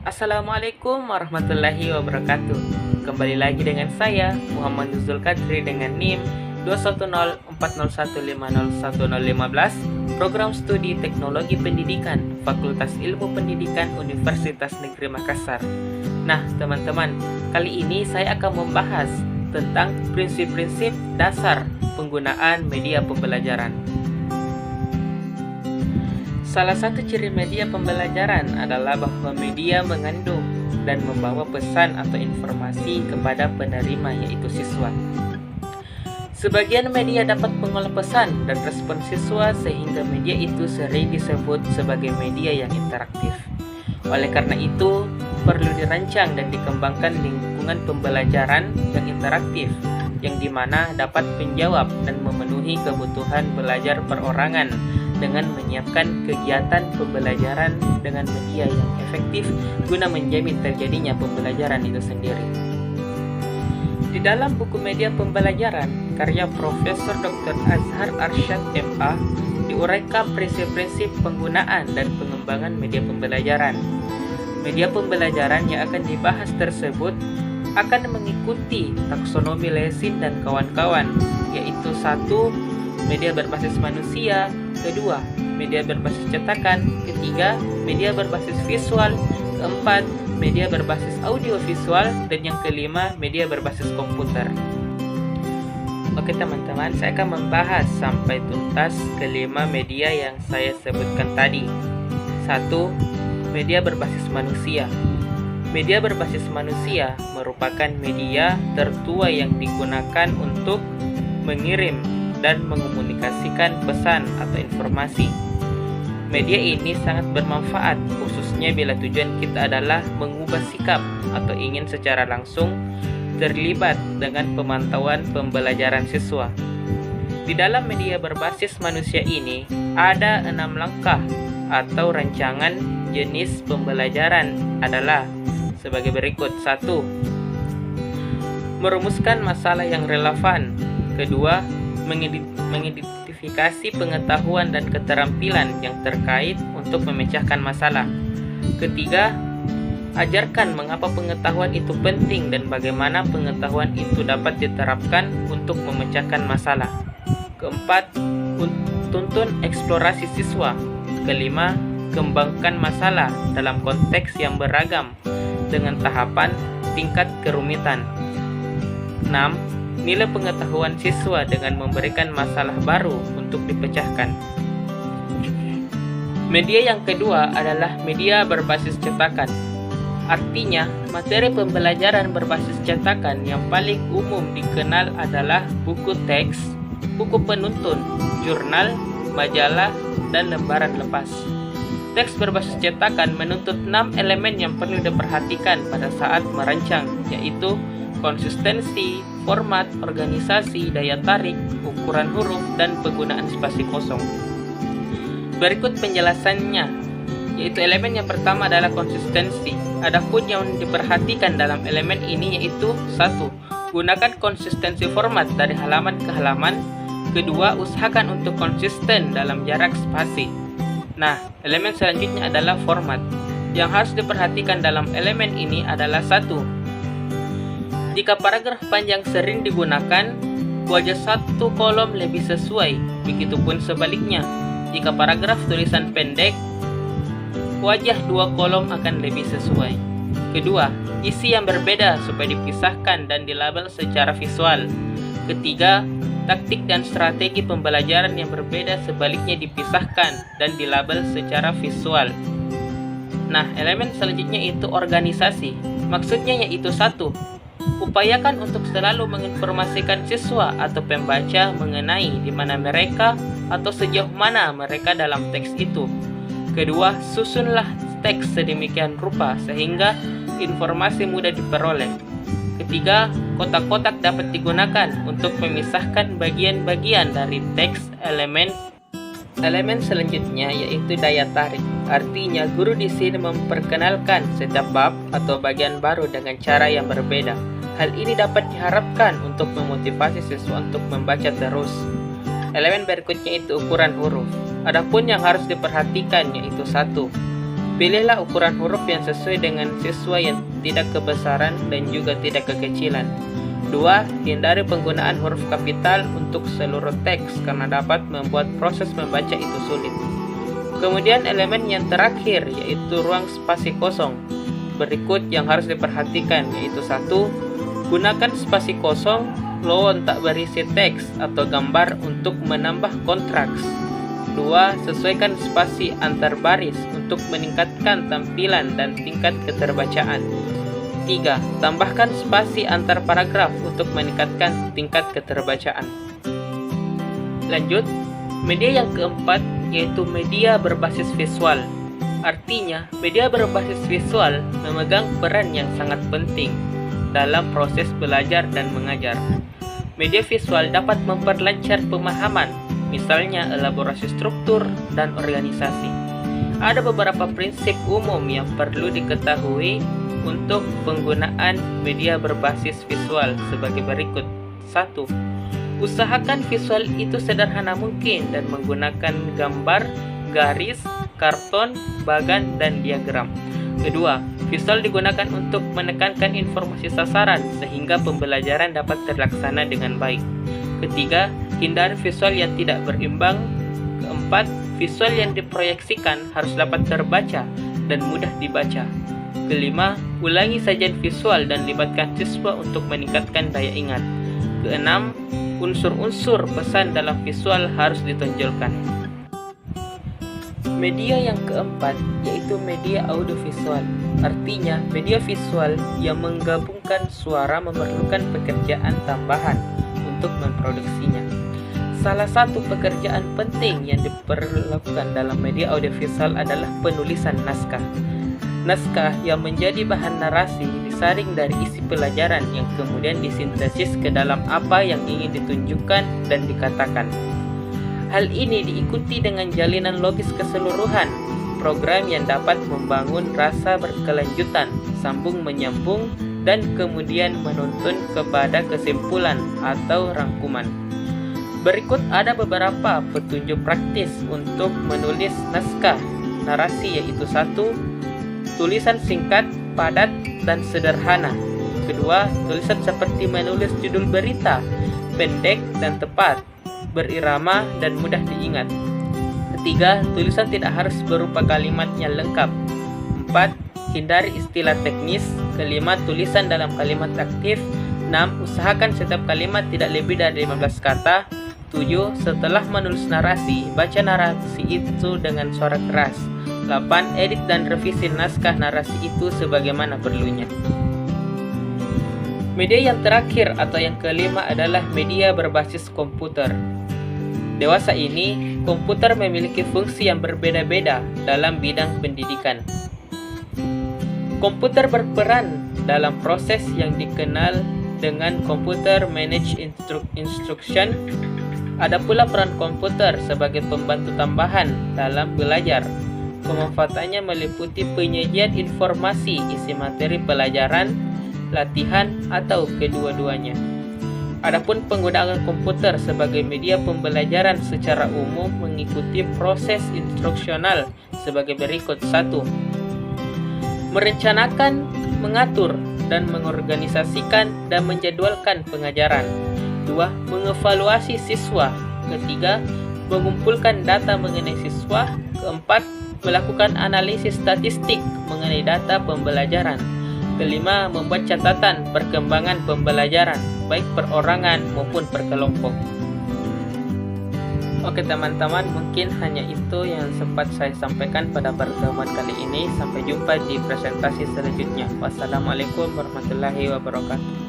Assalamualaikum warahmatullahi wabarakatuh. Kembali lagi dengan saya Muhammad Nuzul Kadri dengan NIM 2104015011015, Program Studi Teknologi Pendidikan Fakultas Ilmu Pendidikan Universitas Negeri Makassar. Nah, teman-teman, kali ini saya akan membahas tentang prinsip-prinsip dasar penggunaan media pembelajaran. Salah satu ciri media pembelajaran adalah bahwa media mengandung dan membawa pesan atau informasi kepada penerima, yaitu siswa. Sebagian media dapat mengolah pesan dan respon siswa sehingga media itu sering disebut sebagai media yang interaktif. Oleh karena itu, perlu dirancang dan dikembangkan lingkungan pembelajaran yang interaktif, yang dimana dapat menjawab dan memenuhi kebutuhan belajar perorangan dengan menyiapkan kegiatan pembelajaran dengan media yang efektif guna menjamin terjadinya pembelajaran itu sendiri. Di dalam buku media pembelajaran karya Profesor Dr. Azhar Arsyad MA diuraikan prinsip-prinsip penggunaan dan pengembangan media pembelajaran. Media pembelajaran yang akan dibahas tersebut akan mengikuti taksonomi Lessing dan kawan-kawan, yaitu 1. Media berbasis manusia, 2. Media berbasis cetakan, 3. Media berbasis visual, 4. Media berbasis audiovisual, dan yang kelima, media berbasis komputer. Oke teman-teman, saya akan membahas sampai tuntas kelima media yang saya sebutkan tadi. 1. Media berbasis manusia. Media berbasis manusia merupakan media tertua yang digunakan untuk mengirim dan mengomunikasikan pesan atau informasi. Media ini sangat bermanfaat, khususnya bila tujuan kita adalah mengubah sikap atau ingin secara langsung terlibat dengan pemantauan pembelajaran siswa. Di dalam media berbasis manusia ini, ada 6 langkah atau rancangan jenis pembelajaran adalah sebagai berikut. 1. Merumuskan masalah yang relevan. 2. Mengidentifikasi pengetahuan dan keterampilan yang terkait untuk memecahkan masalah. 3. Ajarkan mengapa pengetahuan itu penting dan bagaimana pengetahuan itu dapat diterapkan untuk memecahkan masalah. 4. Tuntun eksplorasi siswa. 5. Kembangkan masalah dalam konteks yang beragam dengan tahapan tingkat kerumitan. 6. Nilai pengetahuan siswa dengan memberikan masalah baru untuk dipecahkan. Media yang kedua adalah media berbasis cetakan. Artinya, materi pembelajaran berbasis cetakan yang paling umum dikenal adalah buku teks, buku penuntun, jurnal, majalah, dan lembaran lepas. Teks berbasis cetakan menuntut 6 elemen yang perlu diperhatikan pada saat merancang, yaitu konsistensi, format, organisasi, daya tarik, ukuran huruf, dan penggunaan spasi kosong. Berikut penjelasannya, yaitu elemen yang pertama adalah konsistensi. Adapun yang diperhatikan dalam elemen ini yaitu 1. Gunakan konsistensi format dari halaman ke halaman. 2. Usahakan untuk konsisten dalam jarak spasi. Nah, elemen selanjutnya adalah format. Yang harus diperhatikan dalam elemen ini adalah 1. Jika paragraf panjang sering digunakan, wajah 1 kolom lebih sesuai. Begitupun sebaliknya, jika paragraf tulisan pendek, wajah 2 kolom akan lebih sesuai. 2. Isi yang berbeda supaya dipisahkan dan dilabel secara visual. 3. Taktik dan strategi pembelajaran yang berbeda sebaliknya dipisahkan dan dilabel secara visual. Nah, elemen selanjutnya itu organisasi. Maksudnya yaitu 1. Upayakan untuk selalu menginformasikan siswa atau pembaca mengenai di mana mereka atau sejauh mana mereka dalam teks itu. 2. Susunlah teks sedemikian rupa sehingga informasi mudah diperoleh. 3. Kotak-kotak dapat digunakan untuk memisahkan bagian-bagian dari teks elemen. Elemen selanjutnya yaitu daya tarik. Artinya, guru di sini memperkenalkan setiap bab atau bagian baru dengan cara yang berbeda. Hal ini dapat diharapkan untuk memotivasi siswa untuk membaca terus. Elemen berikutnya itu ukuran huruf. Adapun yang harus diperhatikan yaitu 1. Pilihlah ukuran huruf yang sesuai dengan siswa yang tidak kebesaran dan juga tidak kekecilan. 2. Hindari penggunaan huruf kapital untuk seluruh teks karena dapat membuat proses membaca itu sulit. Kemudian elemen yang terakhir yaitu ruang spasi kosong. Berikut yang harus diperhatikan yaitu 1. Gunakan spasi kosong lowon tak berisi teks atau gambar untuk menambah kontras. 2. Sesuaikan spasi antar baris untuk meningkatkan tampilan dan tingkat keterbacaan. 3. Tambahkan spasi antar paragraf untuk meningkatkan tingkat keterbacaan. Lanjut, media yang keempat yaitu media berbasis visual. Artinya, media berbasis visual memegang peran yang sangat penting dalam proses belajar dan mengajar. Media visual dapat memperlancar pemahaman, misalnya elaborasi struktur dan organisasi. Ada beberapa prinsip umum yang perlu diketahui untuk penggunaan media berbasis visual sebagai berikut. 1. Usahakan visual itu sederhana mungkin dan menggunakan gambar, garis, karton, bagan, dan diagram. 2. Visual digunakan untuk menekankan informasi sasaran sehingga pembelajaran dapat terlaksana dengan baik. 3. Hindari visual yang tidak berimbang. 4. Visual yang diproyeksikan harus dapat terbaca dan mudah dibaca. 5. Ulangi sajian visual dan libatkan siswa untuk meningkatkan daya ingat. 6. Unsur-unsur pesan dalam visual harus ditonjolkan. Media yang keempat yaitu media audiovisual. Artinya, media visual yang menggabungkan suara memerlukan pekerjaan tambahan untuk memproduksinya. Salah satu pekerjaan penting yang diperlukan dalam media audiovisual adalah penulisan naskah. Naskah yang menjadi bahan narasi disaring dari isi pelajaran yang kemudian disintesis ke dalam apa yang ingin ditunjukkan dan dikatakan. Hal ini diikuti dengan jalinan logis keseluruhan, program yang dapat membangun rasa berkelanjutan, sambung menyambung, dan kemudian menuntun kepada kesimpulan atau rangkuman. Berikut ada beberapa petunjuk praktis untuk menulis naskah narasi yaitu 1. Tulisan singkat, padat, dan sederhana. 2. Tulisan seperti menulis judul berita, pendek dan tepat, berirama dan mudah diingat. 3. Tulisan tidak harus berupa kalimat yang lengkap. 4. Hindari istilah teknis. 5. Tulisan dalam kalimat aktif. 6. Usahakan setiap kalimat tidak lebih dari 15 kata. 7. Setelah menulis narasi, baca narasi itu dengan suara keras. 8. Edit dan revisi naskah narasi itu sebagaimana perlunya. Media yang terakhir atau yang kelima adalah media berbasis komputer. Dewasa ini, komputer memiliki fungsi yang berbeda-beda dalam bidang pendidikan. Komputer berperan dalam proses yang dikenal dengan Computer Managed Instruction. Ada pula peran komputer sebagai pembantu tambahan dalam belajar. Pemanfaatannya meliputi penyajian informasi, isi materi pelajaran, latihan, atau kedua-duanya. Adapun penggunaan komputer sebagai media pembelajaran secara umum mengikuti proses instruksional sebagai berikut. 1. Merencanakan, mengatur, dan mengorganisasikan dan menjadwalkan pengajaran. 2. Mengevaluasi siswa. 3. Mengumpulkan data mengenai siswa. 4. Melakukan analisis statistik mengenai data pembelajaran. 5. Membuat catatan perkembangan pembelajaran, baik perorangan maupun perkelompok. Oke teman-teman, mungkin hanya itu yang sempat saya sampaikan pada pertemuan kali ini. Sampai jumpa di presentasi selanjutnya. Wassalamualaikum warahmatullahi wabarakatuh.